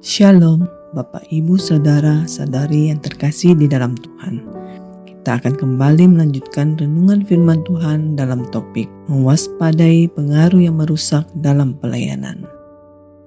Shalom, Bapak, Ibu, Saudara, Saudari yang terkasih di dalam Tuhan. Kita akan kembali melanjutkan renungan firman Tuhan dalam topik mewaspadai pengaruh yang merusak dalam pelayanan.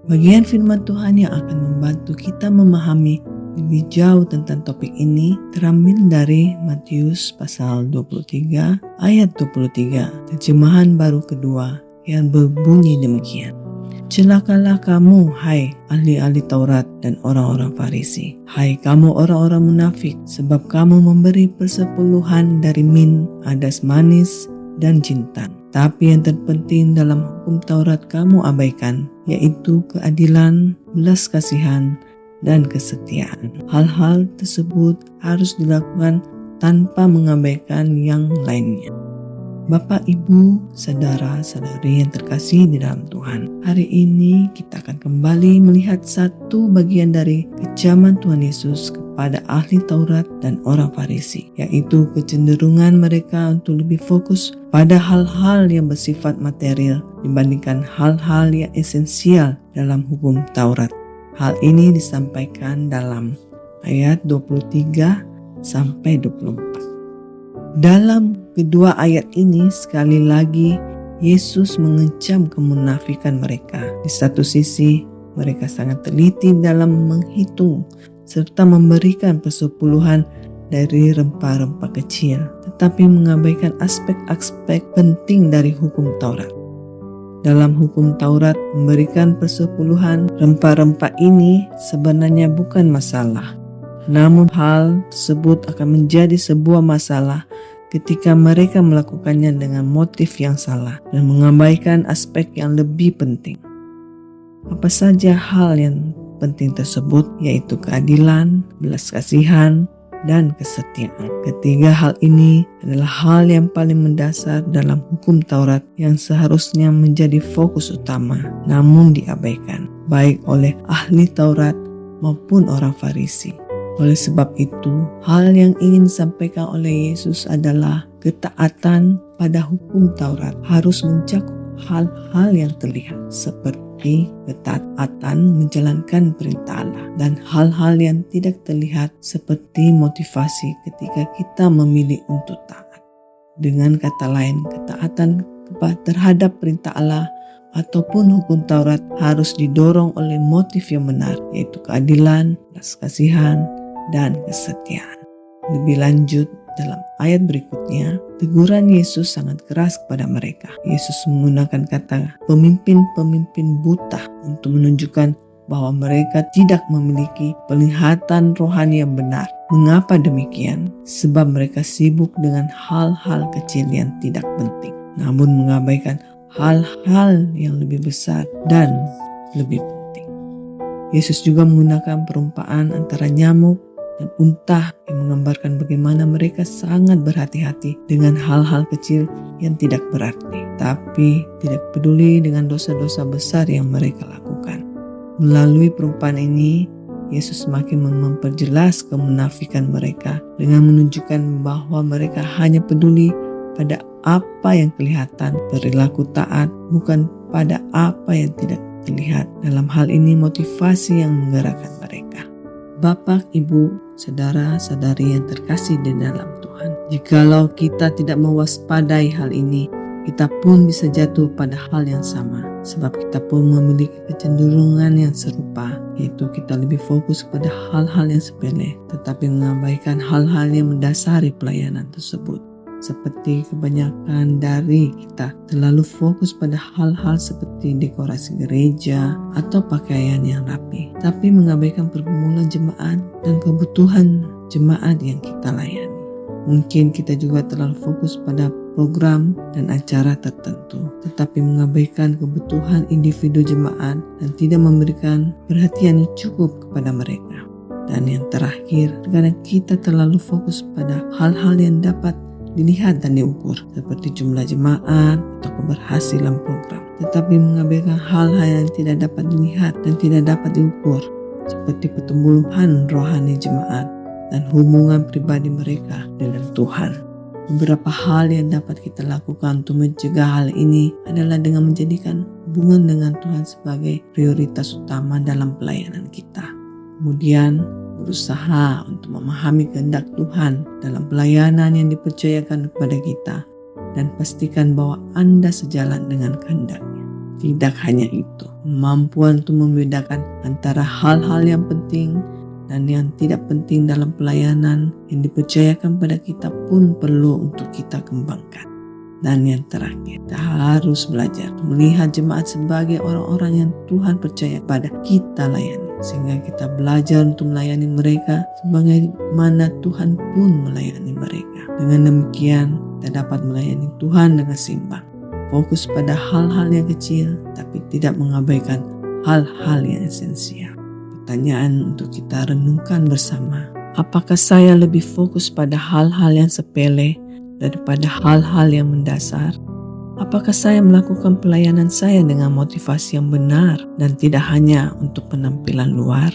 Bagian firman Tuhan yang akan membantu kita memahami lebih jauh tentang topik ini terambil dari Matius pasal 23 ayat 23, terjemahan baru kedua yang berbunyi demikian. Celakalah kamu, hai ahli-ahli Taurat dan orang-orang Farisi. Hai kamu orang-orang munafik, sebab kamu memberi persepuluhan dari min, adas manis, dan jintan. Tapi yang terpenting dalam hukum Taurat kamu abaikan, yaitu keadilan, belas kasihan, dan kesetiaan. Hal-hal tersebut harus dilakukan tanpa mengabaikan yang lainnya. Bapak, Ibu, Saudara-saudari yang terkasih di dalam Tuhan. Hari ini kita akan kembali melihat satu bagian dari kecaman Tuhan Yesus kepada ahli Taurat dan orang Farisi, yaitu kecenderungan mereka untuk lebih fokus pada hal-hal yang bersifat material dibandingkan hal-hal yang esensial dalam hukum Taurat. Hal ini disampaikan dalam ayat 23 sampai 24. Dalam kedua ayat ini sekali lagi Yesus mengecam kemunafikan mereka. Di satu sisi mereka sangat teliti dalam menghitung serta memberikan persepuluhan dari rempah-rempah kecil, tetapi mengabaikan aspek-aspek penting dari hukum Taurat. Dalam hukum Taurat, memberikan persepuluhan rempah-rempah ini sebenarnya bukan masalah. Namun hal tersebut akan menjadi sebuah masalah ketika mereka melakukannya dengan motif yang salah dan mengabaikan aspek yang lebih penting. Apa saja hal yang penting tersebut, yaitu keadilan, belas kasihan, dan kesetiaan. Ketiga hal ini adalah hal yang paling mendasar dalam hukum Taurat yang seharusnya menjadi fokus utama, namun diabaikan, baik oleh ahli Taurat maupun orang Farisi. Oleh sebab itu, hal yang ingin disampaikan oleh Yesus adalah ketaatan pada hukum Taurat harus mencakup hal-hal yang terlihat, seperti ketaatan menjalankan perintah Allah, dan hal-hal yang tidak terlihat seperti motivasi ketika kita memilih untuk taat. Dengan kata lain, ketaatan terhadap perintah Allah ataupun hukum Taurat harus didorong oleh motif yang benar, yaitu keadilan, belas kasihan, dan kesetiaan. Lebih lanjut, dalam ayat berikutnya, teguran Yesus sangat keras kepada mereka. Yesus menggunakan kata pemimpin-pemimpin buta untuk menunjukkan bahwa mereka tidak memiliki penglihatan rohani yang benar. Mengapa demikian? Sebab mereka sibuk dengan hal-hal kecil yang tidak penting, namun mengabaikan hal-hal yang lebih besar dan lebih penting. Yesus juga menggunakan perumpamaan antara nyamuk dan unta yang menggambarkan bagaimana mereka sangat berhati-hati dengan hal-hal kecil yang tidak berarti, tapi tidak peduli dengan dosa-dosa besar yang mereka lakukan. Melalui perumpamaan ini, Yesus semakin memperjelas kemunafikan mereka dengan menunjukkan bahwa mereka hanya peduli pada apa yang kelihatan, perilaku taat, bukan pada apa yang tidak terlihat. Dalam hal ini motivasi yang menggerakkan mereka. Bapak, Ibu, Saudara-saudari yang terkasih di dalam Tuhan. Jikalau kita tidak mewaspadai hal ini, kita pun bisa jatuh pada hal yang sama. Sebab kita pun memiliki kecenderungan yang serupa, yaitu kita lebih fokus pada hal-hal yang sepele, tetapi mengabaikan hal-hal yang mendasari pelayanan tersebut. Seperti kebanyakan dari kita terlalu fokus pada hal-hal seperti dekorasi gereja atau pakaian yang rapi, tapi mengabaikan pergumulan jemaat dan kebutuhan jemaat yang kita layani. Mungkin kita juga terlalu fokus pada program dan acara tertentu, tetapi mengabaikan kebutuhan individu jemaat dan tidak memberikan perhatian yang cukup kepada mereka. Dan yang terakhir, karena kita terlalu fokus pada hal-hal yang dapat dilihat dan diukur, seperti jumlah jemaat atau keberhasilan program, tetapi mengabaikan hal-hal yang tidak dapat dilihat dan tidak dapat diukur, seperti pertumbuhan rohani jemaat dan hubungan pribadi mereka dengan Tuhan. Beberapa hal yang dapat kita lakukan untuk mencegah hal ini adalah dengan menjadikan hubungan dengan Tuhan sebagai prioritas utama dalam pelayanan kita. Kemudian berusaha untuk memahami kehendak Tuhan dalam pelayanan yang dipercayakan kepada kita, dan pastikan bahwa Anda sejalan dengan kehendak-Nya. Tidak hanya itu, kemampuan untuk membedakan antara hal-hal yang penting dan yang tidak penting dalam pelayanan yang dipercayakan pada kita pun perlu untuk kita kembangkan. Dan yang terakhir, kita harus belajar melihat jemaat sebagai orang-orang yang Tuhan percaya pada kita layani, sehingga kita belajar untuk melayani mereka sebagaimana Tuhan pun melayani mereka. Dengan demikian, kita dapat melayani Tuhan dengan seimbang, fokus pada hal-hal yang kecil tapi tidak mengabaikan hal-hal yang esensial. Pertanyaan untuk kita renungkan bersama, apakah saya lebih fokus pada hal-hal yang sepele daripada hal-hal yang mendasar? Apakah saya melakukan pelayanan saya dengan motivasi yang benar dan tidak hanya untuk penampilan luar?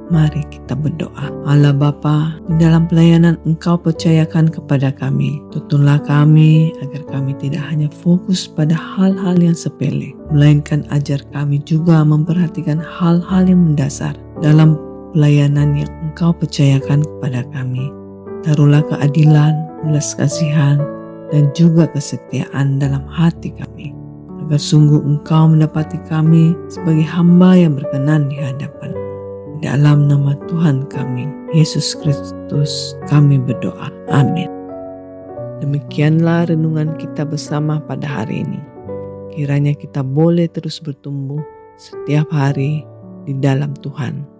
Mari kita berdoa. Allah Bapa, di dalam pelayanan Engkau percayakan kepada kami. Tuntunlah kami agar kami tidak hanya fokus pada hal-hal yang sepele, melainkan ajar kami juga memperhatikan hal-hal yang mendasar dalam pelayanan yang Engkau percayakan kepada kami. Taruhlah keadilan, belas kasihan, dan juga kesetiaan dalam hati kami, agar sungguh Engkau mendapati kami sebagai hamba yang berkenan di hadapan. Dalam nama Tuhan kami, Yesus Kristus, kami berdoa. Amin. Demikianlah renungan kita bersama pada hari ini. Kiranya kita boleh terus bertumbuh setiap hari di dalam Tuhan.